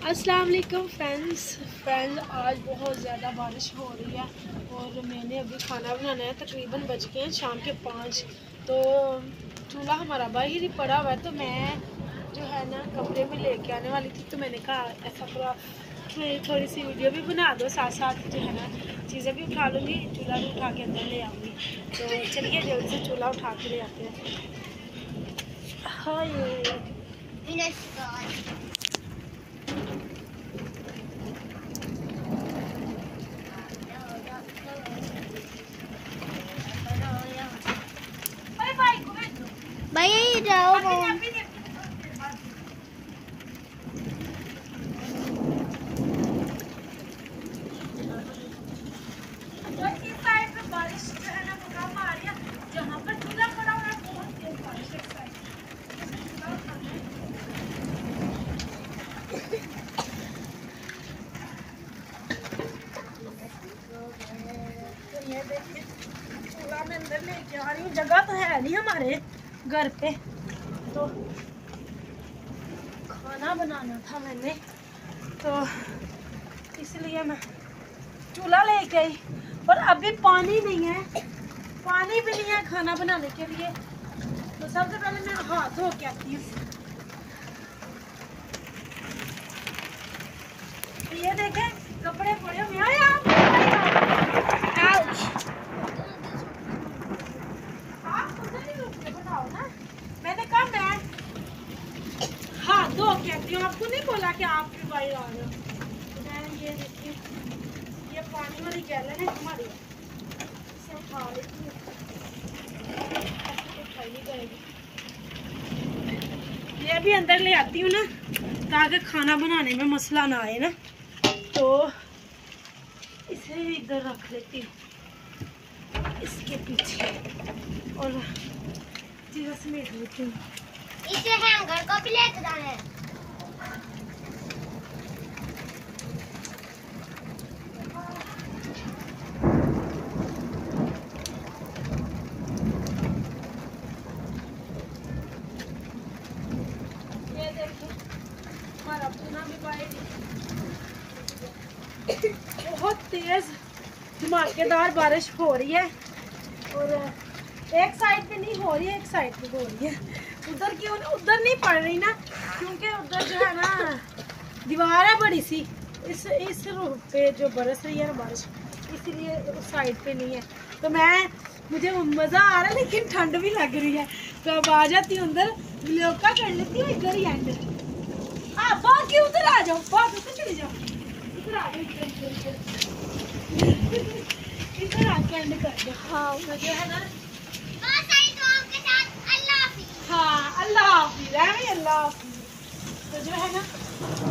अस्सलाम वालेकुम फ्रेंड्स, आज बहुत ज़्यादा बारिश हो रही है और मैंने अभी खाना बनाना है। तकरीबन बज गए हैं शाम के 5। तो चूल्हा हमारा बाहर ही पड़ा हुआ है। तो मैं जो है ना कमरे में लेके आने वाली थी, तो मैंने कहा ऐसा पूरा थोड़ी सी वीडियो भी बना दो, साथ साथ जो है ना चीज़ें भी उठा लूँगी, चूल्हा भी उठा के अंदर ले आऊँगी। तो चलिए जल्दी से चूल्हा उठा के ले आते हैं। हाँ ये भाई जाओ ये देखिए चूल्हा में अंदर लेके आ रही हूँ। जगह तो है नहीं हमारे घर पे, तो खाना बनाना था मैंने, तो इसलिए मैं चूल्हा लेके आई। और अभी पानी नहीं है, पानी भी नहीं है खाना बनाने के लिए। तो सबसे पहले मैं हाथ धो के आती हूँ। ये देखें कपड़े पड़े हुए हैं। मैंने कहा मैं हाथ धो के आती हूँ, आपको नहीं बोला कि आप भी बाहर आ रहे हो। मैं ये देखिए ये पानी वाली गैलन है हमारी, इसे उठा लेती हूँ। उठाई जाएगी, ये भी अंदर ले आती हूँ ना, ताकि खाना बनाने में मसला ना आए ना। तो इसे इधर रख लेती हूँ इसके पीछे और चीज़ें समेट लेती हूँ। इसे हैंगर को भी लेके जाना है। ये देखो हमारा चूल्हा भी बाहर बहुत तेज धमाकेदार बारिश हो रही है। और एक साइड पे नहीं हो रही है, एक साइड पे हो रही है। उधर क्यों उधर नहीं पड़ रही ना, क्योंकि उधर जो है ना दीवार है बड़ी सी, इस रूट पे जो बरस रही है ना बारिश, इसीलिए उस साइड पे नहीं है। तो मुझे मज़ा आ रहा है, लेकिन ठंड भी लग रही है। तो अब आ जाती हूँ अंदर, व्लॉग कर लेती हूँ इधर ही एंड। हाँ बाकी उधर आ जाओ, बाकी उधर चले जाओ, इधर आ जाओ, इधर आके एंड कर दो। हाँ मुझे है ना, हाँ अल्लाह हाफिज़ है, अल्लाह हाफिज़। तो जो है ना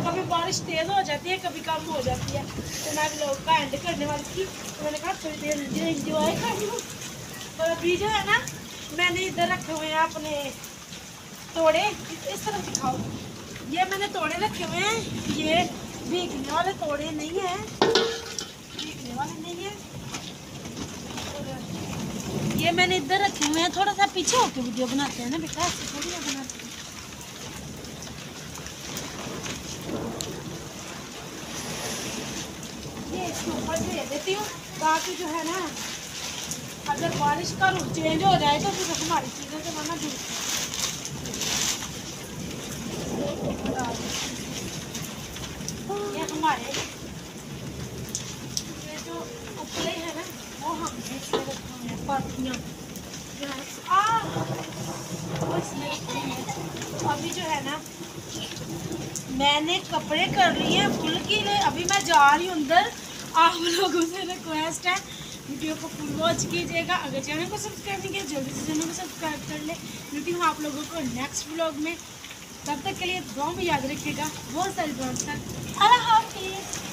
कभी बारिश तेज़ हो जाती है, कभी कम हो जाती है। तो मैं व्लॉग का एंड करने वाली थी, तो मैंने कहा थोड़ी देर इंजॉय कर लूँ। और अभी जो है ना मैंने इधर रखे हुए हैं अपने तोड़े, इस तरह दिखाओ। ये मैंने तोड़े रखे हुए हैं, ये भीगने वाले तोड़े नहीं है, भीगने वाले नहीं है। ये मैंने इधर रखे हुए हैं। थोड़ा सा पीछे होकर वीडियो बनाते हैं ना बेटा, ऐसे थोड़ी ना बनाते हैं। ये इसके ऊपर दे देती हूँ, ताकि जो है ना अगर बारिश का रुख चेंज हो जाए तो फिर हमारी चीज़ें जो है ना दूर। ये हमारे ये जो उपले है ना, वो हमने इसमें रखे हुए हैं, पाथियाँ अभी जो है ना मैंने कपड़े कर लिए हैं फुल के लिए। अभी मैं जा रही हूँ अंदर। आप लोगों से रिक्वेस्ट है वीडियो को फुल वॉच कीजिएगा। अगर चैनल को सब्सक्राइब नहीं किया जल्दी से चैनल को सब्सक्राइब कर ले। मिलती हूँ आप लोगों को नेक्स्ट व्लॉग में, तब तक के लिए दुआ में याद रखिएगा। बहुत सारी दुआ। अल्लाह हाफिज़।